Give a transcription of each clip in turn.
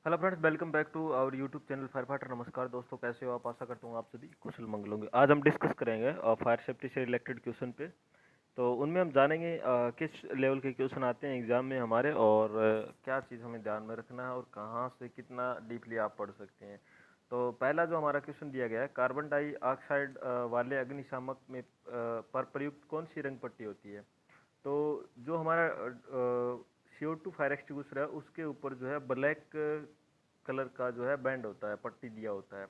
Hello friends, welcome back to our YouTube channel fire fighter. नमस्कार दोस्तों, कैसे हो आप? आशा करता हूँ आप सभी कुशल मंगल होंगे। आज हम डिस्कस करेंगे फायर सेफ्टी से रिलेटेड क्वेश्चन पे। तो उनमें हम जानेंगे किस लेवल के क्वेश्चन आते हैं एग्जाम में हमारे, और क्या चीज़ हमें ध्यान में रखना है और कहाँ से कितना डीपली आप पढ़ सकते हैं। तो पहला जो हमारा क्वेश्चन दिया गया है, कार्बन डाइऑक्साइड वाले अग्निशामक में पर प्रयुक्त कौन सी रंग पट्टी होती है? तो जो हमारा CO2 फायर एक्सटिंग्विशर है उसके ऊपर जो है ब्लैक कलर का जो है बैंड होता है, पट्टी दिया होता है।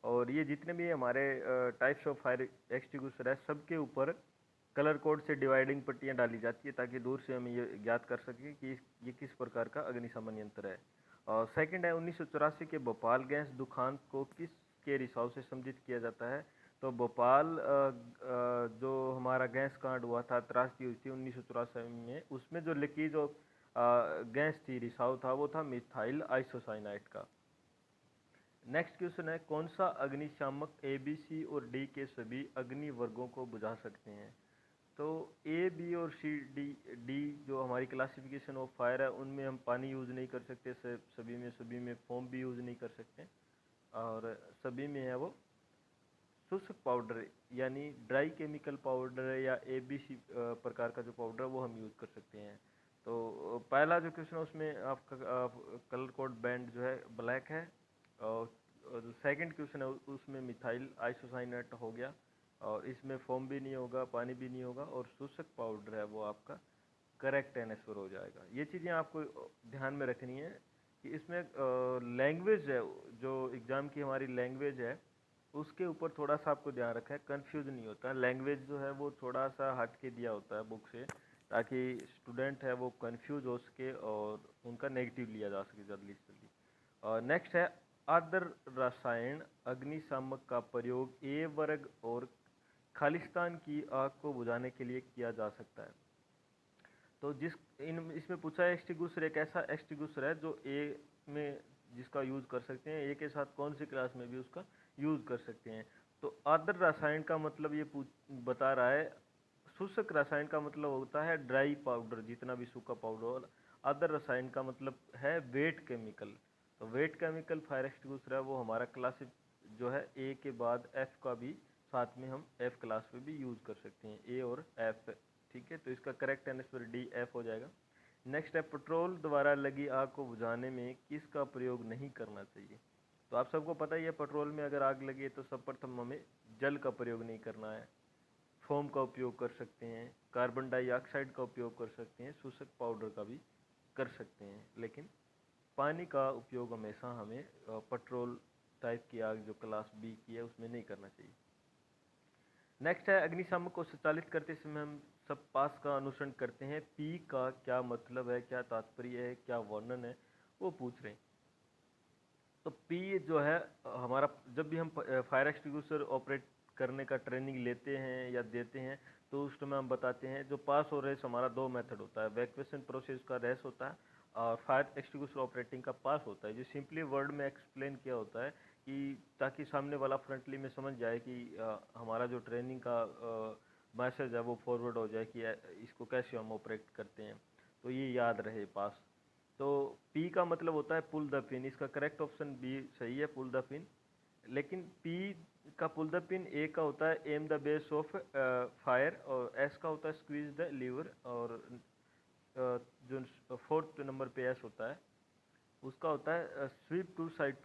और ये जितने भी हमारे टाइप्स ऑफ फायर एक्सटिंग्विशर है सबके ऊपर कलर कोड से डिवाइडिंग पट्टियाँ डाली जाती है, ताकि दूर से हम ये ज्ञात कर सकें कि ये किस प्रकार का अग्निशमन यंत्र है। और सेकंड है, 1984 के भोपाल गैस दुखांत को किस के रिसाव से संबोधित किया जाता है? तो भोपाल जो हमारा गैस कांड हुआ था, त्रासदी हुई थी 1984 में, उसमें जो लीकेज ऑफ गैस थी, रिसाव था, वो था मिथाइल आइसोसाइनाइड का। नेक्स्ट क्वेश्चन है, कौन सा अग्निशामक ए, बी, सी और डी के सभी अग्नि वर्गों को बुझा सकते हैं? तो ए, बी और सी, डी, डी जो हमारी क्लासिफिकेशन ऑफ फायर है उनमें हम पानी यूज़ नहीं कर सकते, सभी में फोम भी यूज़ नहीं कर सकते, और सभी में है वो शुष्क पाउडर यानी ड्राई केमिकल पाउडर है, या ABC प्रकार का जो पाउडर है वो हम यूज़ कर सकते हैं। तो पहला जो क्वेश्चन है उसमें आपका कलर कोड बैंड जो है ब्लैक है, और जो सेकंड क्वेश्चन है उसमें मिथाइल आइसोसाइनेट हो गया, और इसमें फोम भी नहीं होगा, पानी भी नहीं होगा, और शुष्क पाउडर है वो आपका करेक्ट आंसर हो जाएगा। ये चीज़ें आपको ध्यान में रखनी है कि इसमें लैंग्वेज है, जो एग्ज़ाम की हमारी लैंग्वेज है उसके ऊपर थोड़ा सा आपको ध्यान रखना है, कंफ्यूज नहीं होता है। लैंग्वेज जो है वो थोड़ा सा हट के दिया होता है बुक से, ताकि स्टूडेंट है वो कंफ्यूज हो सके और उनका नेगेटिव लिया जा सके जल्दी से जल्दी। और नेक्स्ट है, आदर रसायन अग्निशामक का प्रयोग ए वर्ग और खालिस्तान की आग को बुझाने के लिए किया जा सकता है। तो इसमें पूछा है एक्सटिंग्विशर एक ऐसा एक्सटिंग्विशर है जो ए में जिसका यूज़ कर सकते हैं, ए के साथ कौन सी क्लास में भी उसका यूज़ कर सकते हैं। तो आदर रसायन का मतलब ये बता रहा है, शुष्क रसायन का मतलब होता है ड्राई पाउडर, जितना भी सूखा पाउडर, और अदर रसायन का मतलब है वेट केमिकल। तो वेट केमिकल फायर एक्सटिंग्विशर है वो हमारा क्लास जो है ए के बाद एफ का भी साथ में हम एफ क्लास में भी यूज़ कर सकते हैं, ए और एफ। ठीक है, तो इसका करेक्ट आंसर डी एफ हो जाएगा। नेक्स्ट है, पेट्रोल द्वारा लगी आग को बुझाने में किसका प्रयोग नहीं करना चाहिए? तो आप सबको पता ही है, पेट्रोल में अगर आग लगी है तो सर्वप्रथम हमें जल का प्रयोग नहीं करना है, फोम का उपयोग कर सकते हैं, कार्बन डाइऑक्साइड का उपयोग कर सकते हैं, शुष्क पाउडर का भी कर सकते हैं, लेकिन पानी का उपयोग हमेशा हमें पेट्रोल टाइप की आग जो क्लास बी की है उसमें नहीं करना चाहिए। नेक्स्ट है, अग्निशामक को संचालित करते समय हम सब पास का अनुसरण करते हैं, पी का क्या मतलब है, क्या तात्पर्य है, क्या वर्णन है, वो पूछ रहे हैं। तो पी जो है हमारा, जब भी हम फायर एक्सटिंग्विशर ऑपरेट करने का ट्रेनिंग लेते हैं या देते हैं, तो उस समय हम बताते हैं जो पास और रेस हमारा दो मेथड होता है, वैक्यूएशन प्रोसेस का रेस होता है और फायर एक्सटिंग्विशर ऑपरेटिंग का पास होता है। जो सिंपली वर्ड में एक्सप्लेन किया होता है कि ताकि सामने वाला फ्रंटली में समझ जाए कि हमारा जो ट्रेनिंग का मैसेज है वो फॉरवर्ड हो जाए कि इसको कैसे हम ऑपरेट करते हैं, तो ये याद रहे पास। तो पी का मतलब होता है पुल द पिन, इसका करेक्ट ऑप्शन बी सही है, पुल द पिन। लेकिन पी का पुल द पिन, ए का होता है am the base of fire, और एस का होता है स्क्वीज द लीवर, और जो फोर्थ नंबर पे एस होता है उसका होता है स्वीप टू साइड।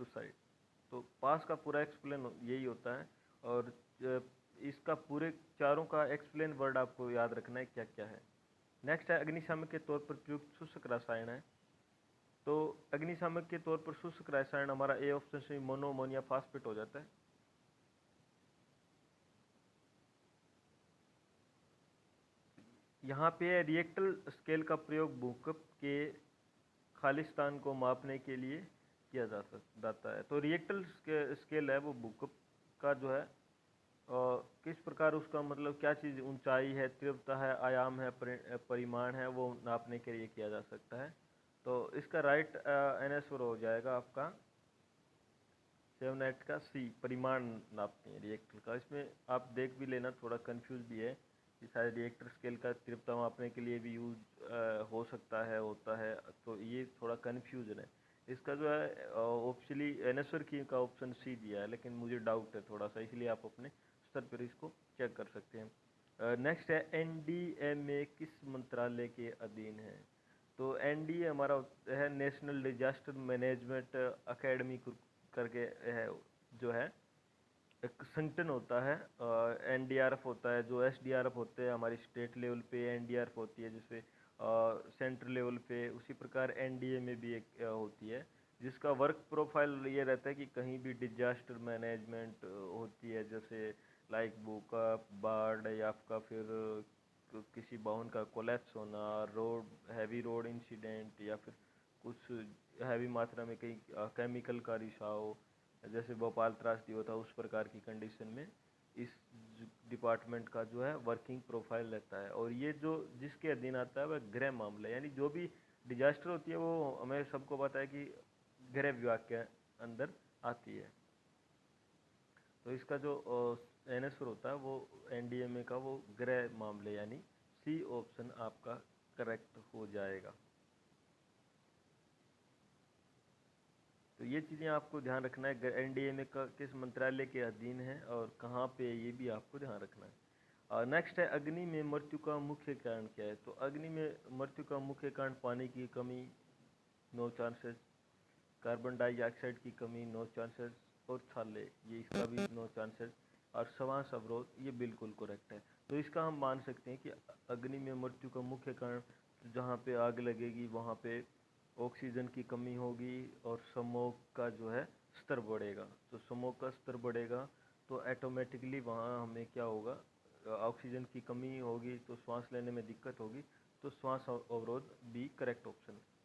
तो पास का पूरा एक्सप्लेन यही होता है, और इसका पूरे चारों का एक्सप्लेन वर्ड आपको याद रखना है क्या क्या है। नेक्स्ट है, अग्निशामक के तौर पर प्रयुक्त शुष्क रसायन है। तो अग्निशामक के तौर पर शुष्क रसायन हमारा ए ऑप्शन से मोनो अमोनिया फास्फेट हो जाता है। यहाँ पे रिएक्टर स्केल का प्रयोग भूकंप के खालिस्तान को मापने के लिए किया जाता है। तो रिएक्टर स्केल है वो भूकंप का जो है किस प्रकार उसका मतलब क्या चीज़, ऊंचाई है, तीव्रता है, आयाम है, परिमाण है, वो नापने के लिए किया जा सकता है। तो इसका राइट आंसर हो जाएगा आपका 7 8 का सी, परिमाण नापते हैं रिएक्टर का। इसमें आप देख भी लेना, थोड़ा कंफ्यूज भी है कि शायद रिएक्टर स्केल का तीव्रता मापने के लिए भी यूज हो सकता है, होता है, तो ये थोड़ा कन्फ्यूजन है। इसका जो है ऑप्शनली एनएसवर की का ऑप्शन सी दिया है, लेकिन मुझे डाउट है थोड़ा सा, इसलिए आप अपने स्तर पर इसको चेक कर सकते हैं। नेक्स्ट है एनडीएमए किस मंत्रालय के अधीन है? तो एनडीए हमारा है नेशनल डिजास्टर मैनेजमेंट अकेडमी करके है, जो है एक संगठन होता है। एनडीआरएफ होता है, जो एसडीआरएफ होते हैं हमारी स्टेट लेवल पे, एनडीआरएफ होती है जिसपे सेंट्रल लेवल पे, उसी प्रकार एनडीए में भी एक होती है, जिसका वर्क प्रोफाइल ये रहता है कि कहीं भी डिजास्टर मैनेजमेंट होती है, जैसे लाइक भूकंप, बाढ़, या आपका फिर किसी भवन का कोलैप्स होना, रोड हैवी रोड इंसिडेंट, या फिर कुछ हैवी मात्रा में कहीं केमिकल का रिसाव, जैसे भोपाल त्रासदी होता है, उस प्रकार की कंडीशन में इस डिपार्टमेंट का जो है वर्किंग प्रोफाइल रहता है। और ये जो जिसके अधीन आता है वह गृह मामले, यानी जो भी डिजास्टर होती है वो हमें सबको पता है कि गृह विभाग के अंदर आती है। तो इसका जो एनएसआर होता है वो एनडीएमए का वो गृह मामले, यानी सी ऑप्शन आपका करेक्ट हो जाएगा। तो ये चीज़ें आपको ध्यान रखना है, एनडीएमए का किस मंत्रालय के अधीन है और कहाँ पे, ये भी आपको ध्यान रखना है। और नेक्स्ट है अग्नि में मृत्यु का मुख्य कारण क्या है? तो अग्नि में मृत्यु का मुख्य कारण पानी की कमी, नो चांसेस, कार्बन डाइऑक्साइड की कमी, नो चांसेस, और छाले, ये इसका भी नो चांसेस, और श्वास अवरोध, ये बिल्कुल करेक्ट है। तो इसका हम मान सकते हैं कि अग्नि में मृत्यु का मुख्य कारण, जहाँ पे आग लगेगी वहाँ पे ऑक्सीजन की कमी होगी और स्मोक का जो है स्तर बढ़ेगा। तो स्मोक का स्तर बढ़ेगा तो ऑटोमेटिकली वहाँ हमें क्या होगा, ऑक्सीजन की कमी होगी तो सांस लेने में दिक्कत होगी, तो श्वास अवरोध भी करेक्ट ऑप्शन है।